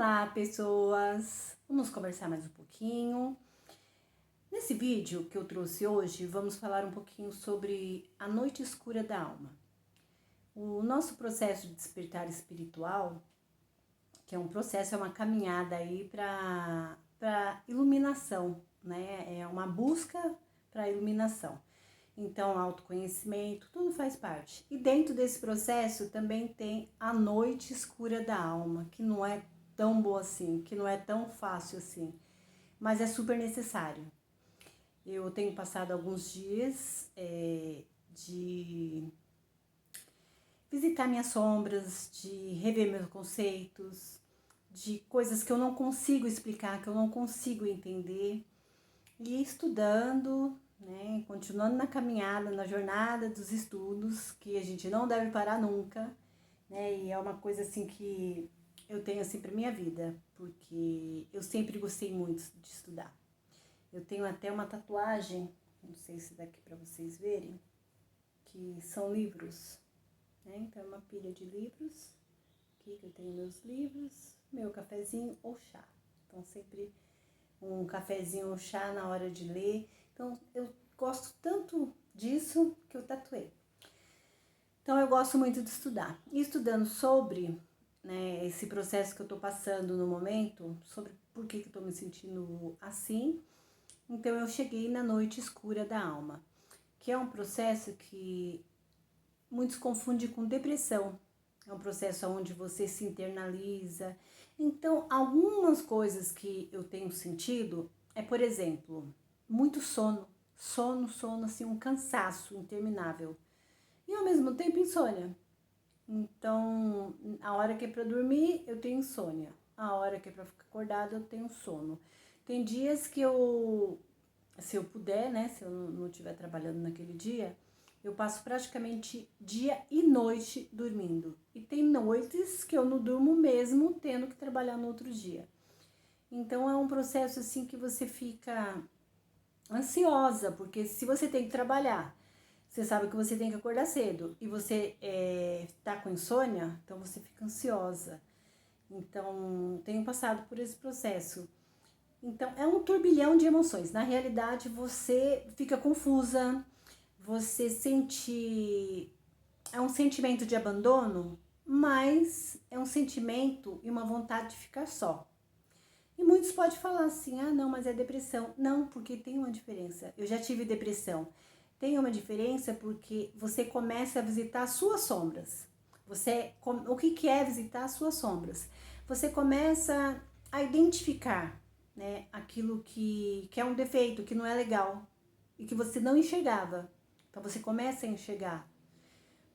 Olá, pessoas! Vamos conversar mais um pouquinho. Nesse vídeo que eu trouxe hoje, vamos falar um pouquinho sobre a noite escura da alma. O nosso processo de despertar espiritual, que é um processo, é uma caminhada aí para iluminação, né? É uma busca para iluminação. Então, autoconhecimento, tudo faz parte. E dentro desse processo também tem a noite escura da alma, que não é tão boa assim, que não é tão fácil assim, mas é super necessário. Eu tenho passado alguns dias de visitar minhas sombras, de rever meus conceitos, de coisas que eu não consigo explicar, que eu não consigo entender, e estudando, né, continuando na caminhada, na jornada dos estudos, que a gente não deve parar nunca, né, e é uma coisa assim que eu tenho assim para minha vida, porque eu sempre gostei muito de estudar. Eu tenho até uma tatuagem, não sei se daqui para vocês verem, que são livros, né, então é uma pilha de livros, aqui que eu tenho meus livros, meu cafezinho ou chá, então sempre um cafezinho ou chá na hora de ler. Então, eu gosto tanto disso que eu tatuei. Então, eu gosto muito de estudar. E estudando sobre, né, esse processo que eu tô passando no momento, sobre por que eu tô me sentindo assim, então eu cheguei na noite escura da alma, que é um processo que muitos confundem com depressão. É um processo onde você se internaliza. Então, algumas coisas que eu tenho sentido é, por exemplo, muito sono. Sono, assim, um cansaço interminável. E ao mesmo tempo insônia. Então, a hora que é pra dormir, eu tenho insônia. A hora que é pra ficar acordada, eu tenho sono. Tem dias que eu, se eu puder, né, se eu não estiver trabalhando naquele dia, eu passo praticamente dia e noite dormindo. E tem noites que eu não durmo mesmo, tendo que trabalhar no outro dia. Então é um processo assim que você fica ansiosa, porque se você tem que trabalhar, você sabe que você tem que acordar cedo e você tá com insônia, então você fica ansiosa. Então, tenho passado por esse processo. Então, é um turbilhão de emoções. Na realidade, você fica confusa, você sente... É um sentimento de abandono, mas é um sentimento e uma vontade de ficar só. E muitos podem falar assim, ah não, mas é depressão. Não, porque tem uma diferença. Eu já tive depressão. Tem uma diferença porque você começa a visitar as suas sombras. O que é visitar as suas sombras? Você começa a identificar, né, aquilo que é um defeito, que não é legal e que você não enxergava. Então você começa a enxergar.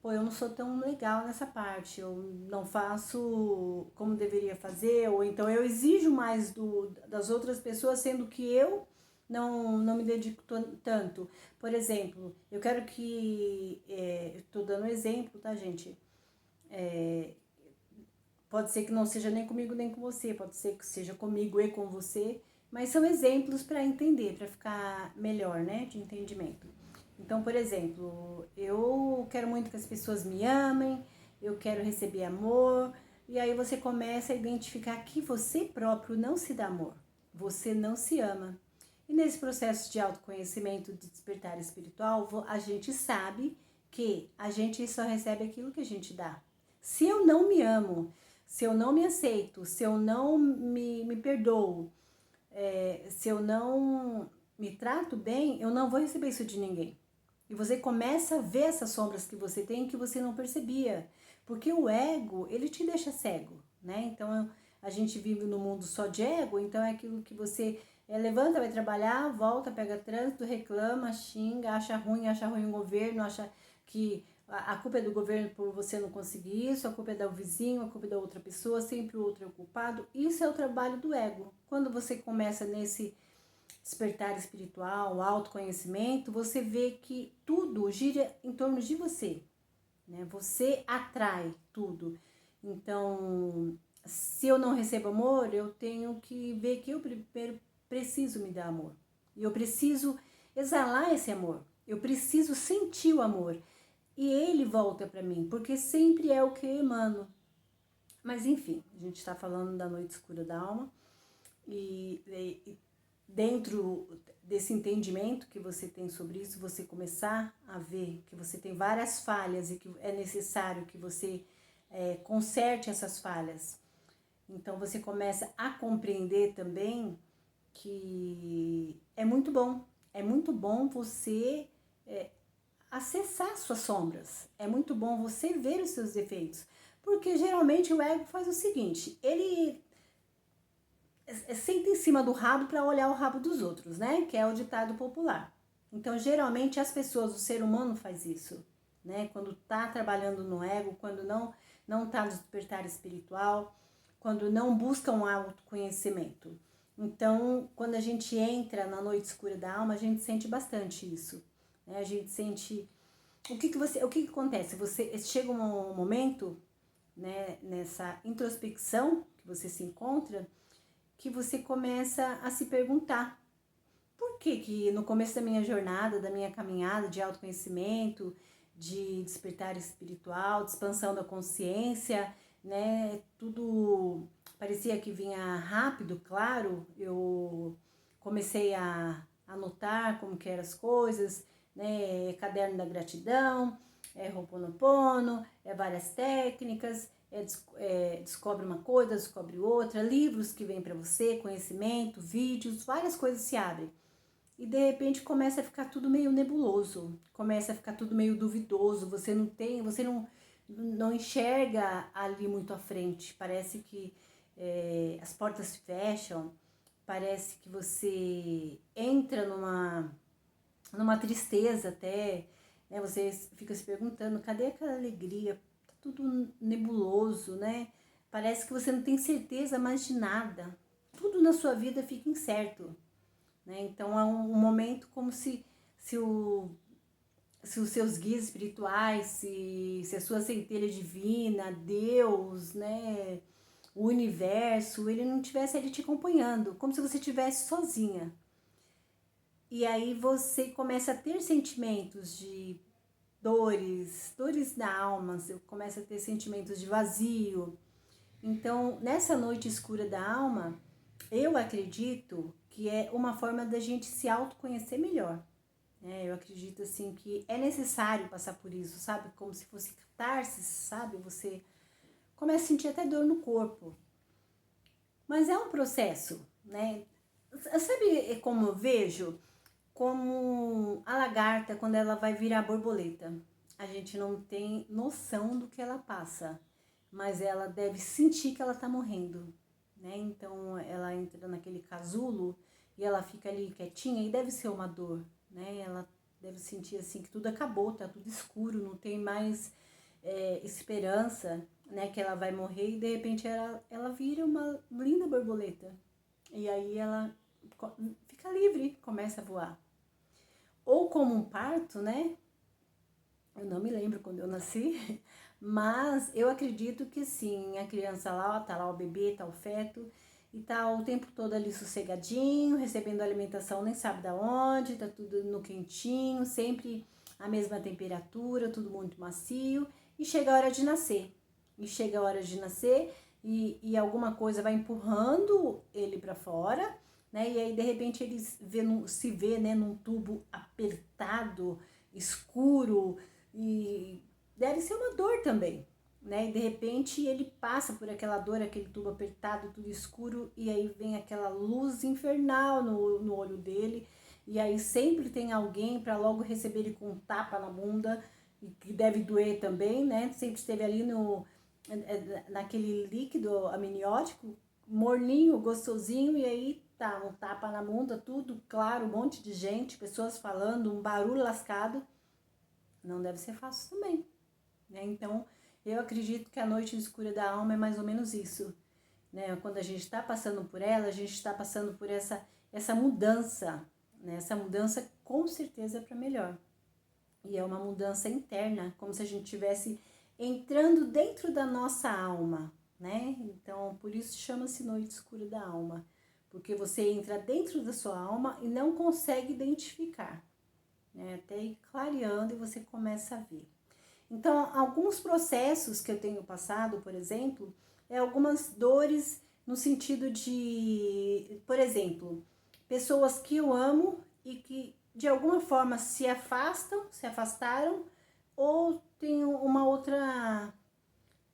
Pô, eu não sou tão legal nessa parte, eu não faço como deveria fazer, ou então eu exijo mais das outras pessoas, sendo que eu não me dedico tanto. Por exemplo, eu quero que, estou dando um exemplo, tá, gente? Pode ser que não seja nem comigo nem com você, pode ser que seja comigo e com você, mas são exemplos para entender, para ficar melhor, né, de entendimento. Então, por exemplo, eu quero muito que as pessoas me amem, eu quero receber amor, e aí você começa a identificar que você próprio não se dá amor, você não se ama. E nesse processo de autoconhecimento, de despertar espiritual, a gente sabe que a gente só recebe aquilo que a gente dá. Se eu não me amo, se eu não me aceito, se eu não me perdoo, se eu não me trato bem, eu não vou receber isso de ninguém. E você começa a ver essas sombras que você tem que você não percebia. Porque o ego, ele te deixa cego, né? Então, a gente vive no mundo só de ego, então é aquilo que você levanta, vai trabalhar, volta, pega trânsito, reclama, xinga, acha ruim o governo, acha que a culpa é do governo por você não conseguir isso, a culpa é do vizinho, a culpa é da outra pessoa, sempre o outro é o culpado. Isso é o trabalho do ego. Quando você começa nesse despertar espiritual, autoconhecimento, você vê que tudo gira em torno de você, né? Você atrai tudo. Então, se eu não recebo amor, eu tenho que ver que eu primeiro preciso me dar amor. E eu preciso exalar esse amor. Eu preciso sentir o amor. E ele volta para mim, porque sempre é o que eu emano. Mas enfim, a gente está falando da noite escura da alma e dentro desse entendimento que você tem sobre isso, você começar a ver que você tem várias falhas e que é necessário que você conserte essas falhas. Então você começa a compreender também que é muito bom você acessar suas sombras, é muito bom você ver os seus defeitos, porque geralmente o ego faz o seguinte, ele senta em cima do rabo para olhar o rabo dos outros, né? Que é o ditado popular. Então, geralmente as pessoas, o ser humano faz isso, né? Quando tá trabalhando no ego, quando não tá no despertar espiritual, quando não busca um autoconhecimento. Então, quando a gente entra na noite escura da alma, a gente sente bastante isso, né? A gente sente o que acontece? Você chega um momento, né, nessa introspecção que você se encontra, que você começa a se perguntar por que no começo da minha jornada, da minha caminhada de autoconhecimento, de despertar espiritual, de expansão da consciência, né, tudo parecia que vinha rápido, claro, eu comecei a anotar como que eram as coisas, né, caderno da gratidão, Ho'oponopono, várias técnicas, descobre uma coisa, descobre outra, livros que vêm para você, conhecimento, vídeos, várias coisas se abrem. E de repente começa a ficar tudo meio nebuloso, começa a ficar tudo meio duvidoso, você não enxerga ali muito à frente, parece que as portas se fecham, parece que você entra numa tristeza até, né? Você fica se perguntando, cadê aquela alegria? Tá tudo nebuloso, né? Parece que você não tem certeza mais de nada. Tudo na sua vida fica incerto, né? Então é um momento como se os seus guias espirituais, se a sua centelha divina, Deus, né, o universo, ele não estivesse ali te acompanhando, como se você estivesse sozinha. E aí você começa a ter sentimentos de dores da alma, você começa a ter sentimentos de vazio. Então, nessa noite escura da alma, eu acredito que é uma forma da gente se autoconhecer melhor. Eu acredito assim que é necessário passar por isso, sabe? Como se fosse catarse, sabe? Você começa a sentir até dor no corpo. Mas é um processo, né? Sabe como eu vejo? Como a lagarta, quando ela vai virar borboleta. A gente não tem noção do que ela passa, mas ela deve sentir que ela tá morrendo, né? Então ela entra naquele casulo e ela fica ali quietinha e deve ser uma dor, né? Ela deve sentir assim que tudo acabou, tá tudo escuro, não tem mais esperança, né? Que ela vai morrer e de repente ela vira uma linda borboleta. E aí ela fica livre, começa a voar. Ou como um parto, né? Eu não me lembro quando eu nasci, mas eu acredito que sim, a criança lá, tá lá o bebê, tá o feto, e tá o tempo todo ali sossegadinho, recebendo alimentação nem sabe da onde, tá tudo no quentinho, sempre a mesma temperatura, tudo muito macio, e chega a hora de nascer. E alguma coisa vai empurrando ele para fora, né? E aí de repente ele se vê, né, num tubo apertado, escuro, e deve ser uma dor também, né? E de repente ele passa por aquela dor, aquele tubo apertado, tudo escuro, e aí vem aquela luz infernal no olho dele, e aí sempre tem alguém para logo receber ele com um tapa na bunda, e que deve doer também, né? Sempre esteve ali naquele líquido amniótico, morninho, gostosinho, e aí tá, um tapa na bunda, tudo claro, um monte de gente, pessoas falando, um barulho lascado. Não deve ser fácil também, né? Então, eu acredito que a noite escura da alma é mais ou menos isso, né? Quando a gente está passando por ela, a gente está passando por essa mudança, né? Essa mudança com certeza é para melhor. E é uma mudança interna, como se a gente estivesse entrando dentro da nossa alma, né? Então, por isso chama-se noite escura da alma, porque você entra dentro da sua alma e não consegue identificar, né? Até ir clareando e você começa a ver. Então, alguns processos que eu tenho passado, por exemplo, algumas dores no sentido de, por exemplo, pessoas que eu amo e que de alguma forma se afastaram ou tem um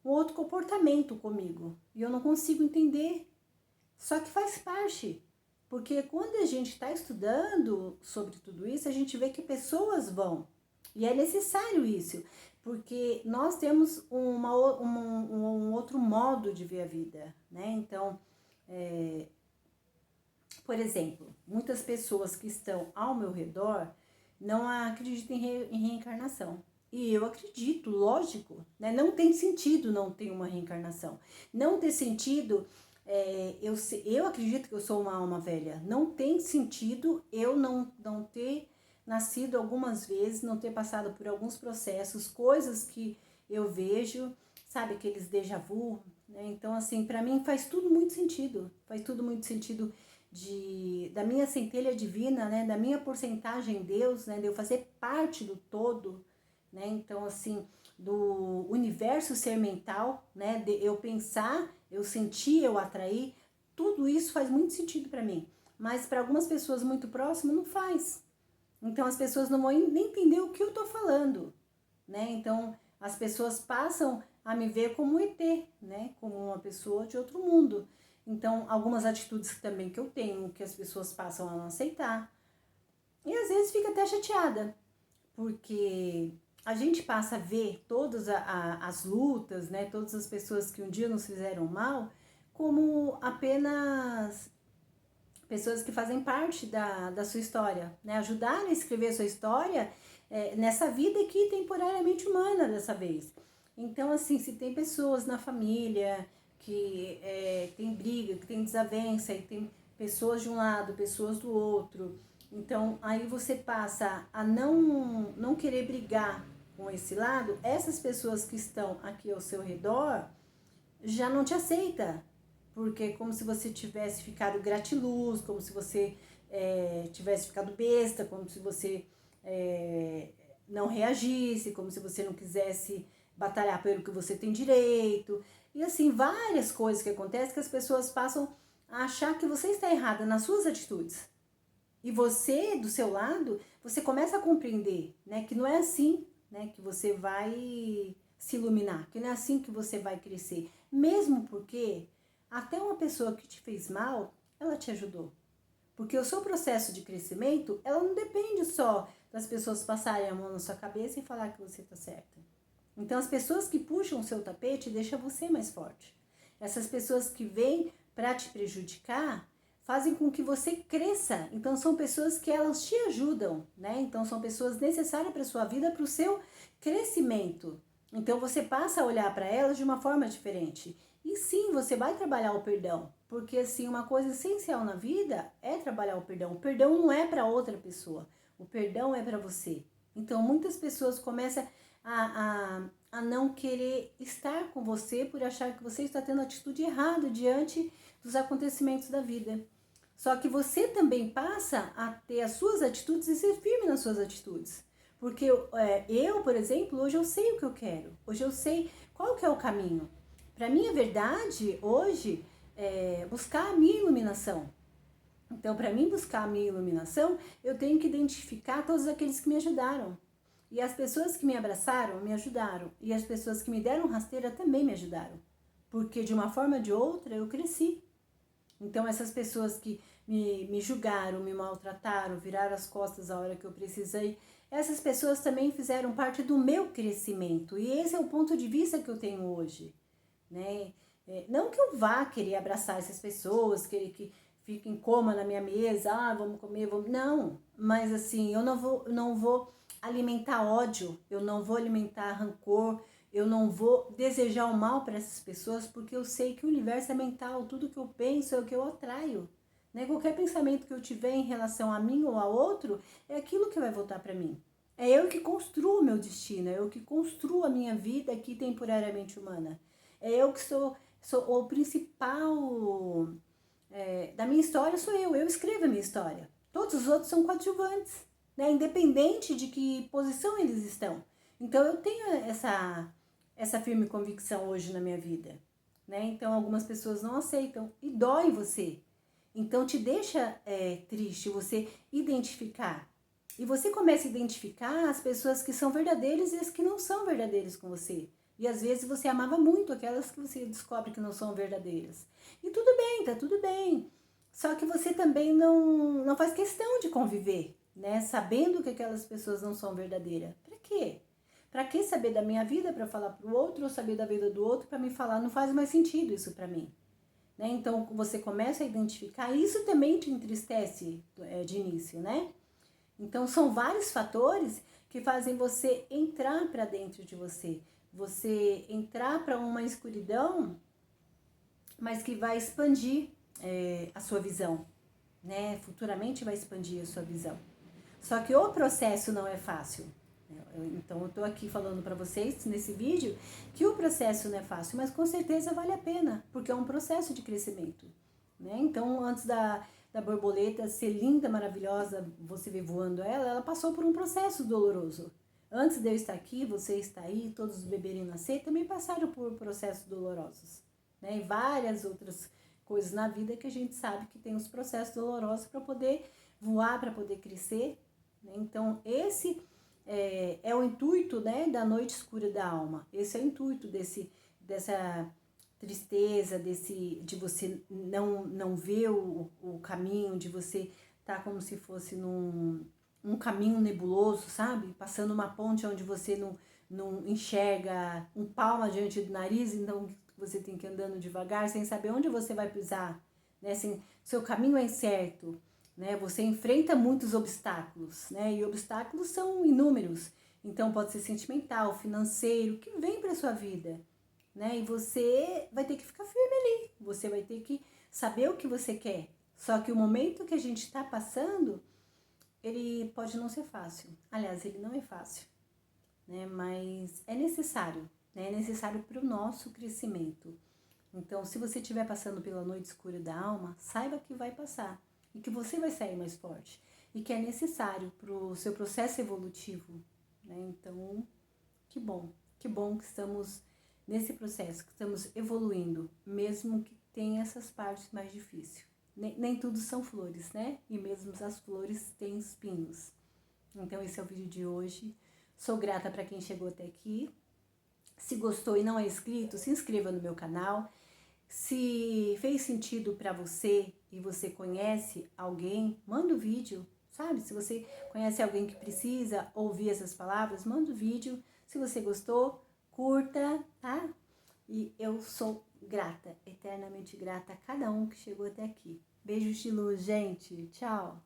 outro comportamento comigo e eu não consigo entender. Só que faz parte, porque quando a gente está estudando sobre tudo isso, a gente vê que pessoas vão. E é necessário isso, porque nós temos um outro modo de ver a vida, né? Então, por exemplo, muitas pessoas que estão ao meu redor não acreditam em reencarnação. E eu acredito, lógico, né? Não tem sentido não ter uma reencarnação. Não ter sentido, eu acredito que eu sou uma alma velha. Não tem sentido eu não ter nascido algumas vezes, não ter passado por alguns processos, coisas que eu vejo, sabe, aqueles déjà vu, né? Então, assim, para mim faz tudo muito sentido. Faz tudo muito sentido da minha centelha divina, né, da minha porcentagem em Deus, né, de eu fazer parte do todo, né, então assim, do universo ser mental, né, de eu pensar, eu sentir, eu atrair, tudo isso faz muito sentido para mim, mas para algumas pessoas muito próximas não faz, então as pessoas não vão nem entender o que eu tô falando, né, então as pessoas passam a me ver como um ET, né, como uma pessoa de outro mundo. Então, algumas atitudes também que eu tenho, que as pessoas passam a não aceitar. E às vezes fica até chateada, porque a gente passa a ver todas as lutas, né, todas as pessoas que um dia nos fizeram mal, como apenas pessoas que fazem parte da sua história, né, ajudaram a escrever a sua história nessa vida aqui temporariamente humana dessa vez. Então, assim, se tem pessoas na família que tem briga, que tem desavença, e tem pessoas de um lado, pessoas do outro, então aí você passa a não querer brigar com esse lado, essas pessoas que estão aqui ao seu redor já não te aceita, porque é como se você tivesse ficado gratiluz, como se você tivesse ficado besta, como se você não reagisse, como se você não quisesse batalhar pelo que você tem direito, e assim, várias coisas que acontecem que as pessoas passam a achar que você está errada nas suas atitudes. E você, do seu lado, você começa a compreender, né, que não é assim, né, que você vai se iluminar, que não é assim que você vai crescer. Mesmo porque até uma pessoa que te fez mal, ela te ajudou. Porque o seu processo de crescimento, ela não depende só das pessoas passarem a mão na sua cabeça e falar que você está certa. Então, as pessoas que puxam o seu tapete deixam você mais forte. Essas pessoas que vêm para te prejudicar fazem com que você cresça. Então, são pessoas que elas te ajudam, né? Então, são pessoas necessárias para a sua vida, para o seu crescimento. Então, você passa a olhar para elas de uma forma diferente. E sim, você vai trabalhar o perdão. Porque, assim, uma coisa essencial na vida é trabalhar o perdão. O perdão não é para outra pessoa. O perdão é para você. Então, muitas pessoas começam a não querer estar com você por achar que você está tendo atitude errada diante dos acontecimentos da vida. Só que você também passa a ter as suas atitudes e ser firme nas suas atitudes. Porque eu, por exemplo, hoje eu sei o que eu quero. Hoje eu sei qual que é o caminho. Para mim, a verdade, hoje, é buscar a minha iluminação. Então, para mim buscar a minha iluminação, eu tenho que identificar todos aqueles que me ajudaram. E as pessoas que me abraçaram, me ajudaram. E as pessoas que me deram rasteira também me ajudaram. Porque de uma forma ou de outra, eu cresci. Então, essas pessoas que me julgaram, me maltrataram, viraram as costas a hora que eu precisei, essas pessoas também fizeram parte do meu crescimento. E esse é o ponto de vista que eu tenho hoje, né? Não que eu vá querer abraçar essas pessoas, querer que fiquem em coma na minha mesa, vamos comer, vamos... Não, mas assim, eu não vou alimentar ódio, eu não vou alimentar rancor, eu não vou desejar o mal para essas pessoas, porque eu sei que o universo é mental, tudo que eu penso é o que eu atraio. Né? Qualquer pensamento que eu tiver em relação a mim ou a outro, é aquilo que vai voltar para mim. É eu que construo o meu destino, é eu que construo a minha vida aqui temporariamente humana. É eu que sou o principal da minha história, sou eu escrevo a minha história. Todos os outros são coadjuvantes, né? Independente de que posição eles estão. Então eu tenho essa firme convicção hoje na minha vida. né? Então algumas pessoas não aceitam e dói você. Então te deixa triste você identificar. E você começa a identificar as pessoas que são verdadeiras e as que não são verdadeiras com você. E às vezes você amava muito aquelas que você descobre que não são verdadeiras. E tudo bem, tá tudo bem. Só que você também não faz questão de conviver, né? Sabendo que aquelas pessoas não são verdadeiras. Pra quê? Pra que saber da minha vida para falar pro outro ou saber da vida do outro para me falar? Não faz mais sentido isso para mim. Né? Então você começa a identificar, isso também te entristece de início, né? Então são vários fatores que fazem você entrar para dentro de você entrar para uma escuridão, mas que vai expandir a sua visão, né? Futuramente vai expandir a sua visão. Só que o processo não é fácil. Então eu tô aqui falando para vocês nesse vídeo que o processo não é fácil, mas com certeza vale a pena, porque é um processo de crescimento, né? Então antes da borboleta ser linda, maravilhosa, você vê voando ela passou por um processo doloroso. Antes de eu estar aqui, você está aí, todos os beberem nascer, também passaram por processos dolorosos, né? E várias outras coisas na vida que a gente sabe que tem os processos dolorosos para poder voar, para poder crescer, né? Então esse é o intuito, né, da noite escura da alma. Esse é o intuito dessa tristeza, de você não ver o caminho, de você estar como se fosse um caminho nebuloso, sabe? Passando uma ponte onde você não enxerga um palmo diante do nariz, então você tem que ir andando devagar, sem saber onde você vai pisar, né? Assim, seu caminho é incerto, né? Você enfrenta muitos obstáculos, né? E obstáculos são inúmeros. Então pode ser sentimental, financeiro, que vem para sua vida, né? E você vai ter que ficar firme ali. Você vai ter que saber o que você quer. Só que o momento que a gente está passando, ele pode não ser fácil. Aliás, ele não é fácil, né? Mas é necessário, né? É necessário para o nosso crescimento. Então, se você estiver passando pela noite escura da alma, saiba que vai passar e que você vai sair mais forte e que é necessário para o seu processo evolutivo, né? Então, que bom que estamos nesse processo, que estamos evoluindo, mesmo que tenha essas partes mais difíceis. Nem tudo são flores, né? E mesmo as flores têm espinhos. Então, esse é o vídeo de hoje. Sou grata para quem chegou até aqui. Se gostou e não é inscrito, se inscreva no meu canal. Se fez sentido para você e você conhece alguém, manda o vídeo, sabe? Se você conhece alguém que precisa ouvir essas palavras, manda o vídeo. Se você gostou, curta, tá? E eu sou grata, eternamente grata a cada um que chegou até aqui. Beijos de luz, gente. Tchau!